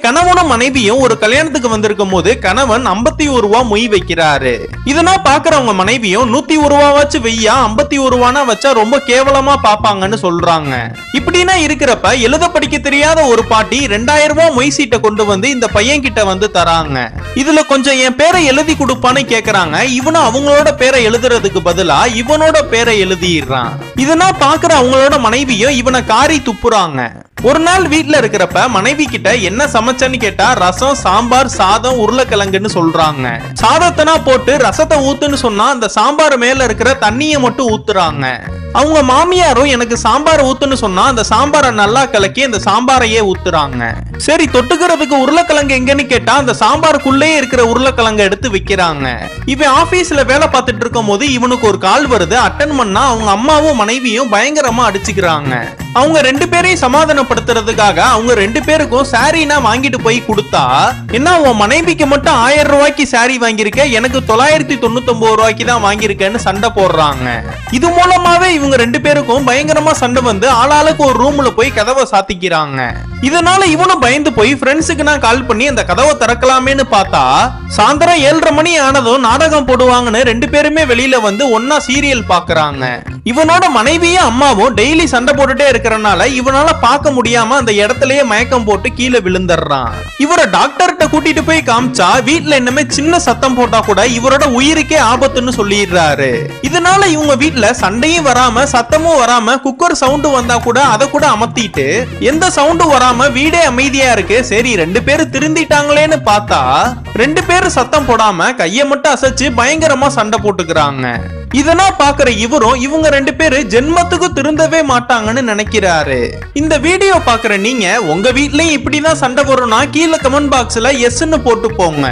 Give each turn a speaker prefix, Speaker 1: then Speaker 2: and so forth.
Speaker 1: கணவனும் மனைவியும் ஒரு கல்யாணத்துக்கு வந்திருக்கும் போது கணவன் 51 ரூபா மொய் வைக்கிறாரு. இதெல்லாம் பாக்குறவங்க மனைவியும் 101 ரூபாவாச்சு வெய்யா, 51 ரூபானா வச்சா ரொம்ப கேவலமா பாப்பாங்கன்னு சொல்றாங்க. இப்படின்னா இருக்கிறப்ப எழுத படிக்க தெரியாத ஒரு பாட்டி 2000 ரூபாய் மொய் சீட்டை கொண்டு வந்து இந்த பையன் கிட்ட வந்து தராங்க. இதுல கொஞ்சம் என் பேரை எழுதி கொடுப்பான்னு கேக்குறாங்க. இவனும் அவங்களோட பேரை எழுதுறதுக்கு பதிலா இவனோட பேரை எழுதிடுறான். இதெல்லாம் பாக்குற அவங்களோட மனைவியும் இவனை காரி துப்புறாங்க. ஒரு நாள் வீட்டுல இருக்கிறப்ப மனைவி கிட்ட என்ன சமைச்சன்னு கேட்டா ரசம், சாம்பார், சாதம், உருளைக்கிழங்குன்னு சொல்றாங்க. சாதத்தனா போட்டு ரசத்தை ஊத்துன்னு சொன்னா அந்த சாம்பார் மேல இருக்கிற தண்ணியை மட்டும் ஊத்துறாங்க. அவங்க மாமியாரும் எனக்கு சாம்பார் ஊத்துன்னு சொன்னா அந்த சாம்பாரை நல்லா கலக்கி அந்த சாம்பாரையே ஊத்துறாங்க. சரி தொட்டுக்கிறதுக்கு உருளைக்கிழங்கு எங்கன்னு கேட்டா அந்த சாம்பாருக்குள்ளே இருக்கிற உருளைக்கிழங்கு எடுத்து வைக்கிறாங்க. இவன் ஆபீஸ்ல வேலை பார்த்துட்டு இருக்கும் போது இவனுக்கு ஒரு கால் வருது. அட்டன் பண்ணா அவங்க அம்மாவும் மனைவியும் பயங்கரமா அடிச்சுக்கிறாங்க. அவங்க 2 பேரையும் சமாதானப்படுத்துறதுக்காக அவங்க 2 பேருக்கும் சாரீனா வாங்கிட்டு போய் கொடுத்தா, என்ன உன் மனைவிக்கு மட்டும் 1000 ரூபாய்க்கு சாரி வாங்கியிருக்க, எனக்கு 999 ரூபாய்க்கு தான் வாங்கியிருக்கேன்னு சண்டை போடுறாங்க. இது மூலமாவே இவங்க 2 பேருக்கும் பயங்கரமா சண்டை வந்து ஆளாளுக்கு ஒரு ரூம்ல போய் கதவை சாத்திக்கிறாங்க. இதனால இவனும் பயந்து போய் ஃப்ரெண்ட்ஸுக்கு நான் கால் பண்ணி அந்த கதவை திறக்கலாமேன்னு பார்த்தா சாயந்தரம் 7:30 மணி ஆனதும் நாடகம் போடுவாங்கன்னு 2 பேருமே வெளியில வந்து ஒன்னா சீரியல் பாக்குறாங்க. இவனோட மனைவியும் அம்மாவும் டெய்லி சண்டை போட்டுட்டே இருக்கிறனால இவனால பார்க்க முடியாம அந்த இடத்துலயே மயக்கம் போட்டு கீழே விழுந்துடுறான். இவரை டாக்டர்கிட்ட கூட்டிட்டு போய் காமிச்சா வீட்டுல என்னமே சின்ன சத்தம் போட்டா கூட இவரோட உயிருக்கே ஆபத்துன்னு சொல்லிடுறாரு. இதனால இவங்க வீட்டுல சண்டையும் வராம சத்தமும் வராம குக்கர் சவுண்டு வந்தா கூட அதை கூட அமர்த்திட்டு எந்த சவுண்டும் வராம வீடே அமைதியா இருக்கு. சரி 2 பேரும் திருந்திட்டாங்களேன்னு பார்த்தா 2 பேரும் சத்தம் போடாம கைய மட்டும் அசைச்சு பயங்கரமா சண்டை போட்டுக்கிறாங்க. இதெல்லாம் பாக்குற இவரும் இவங்க 2 பேரு ஜென்மத்துக்கு திருந்தவே மாட்டாங்கன்னு நினைக்கிறாரு. இந்த வீடியோ பாக்குற நீங்க உங்க வீட்லயும் இப்படிதான் சண்டை வரும்னா கீழே கமெண்ட் பாக்ஸ்ல எஸ்ன்னு போட்டு போங்க.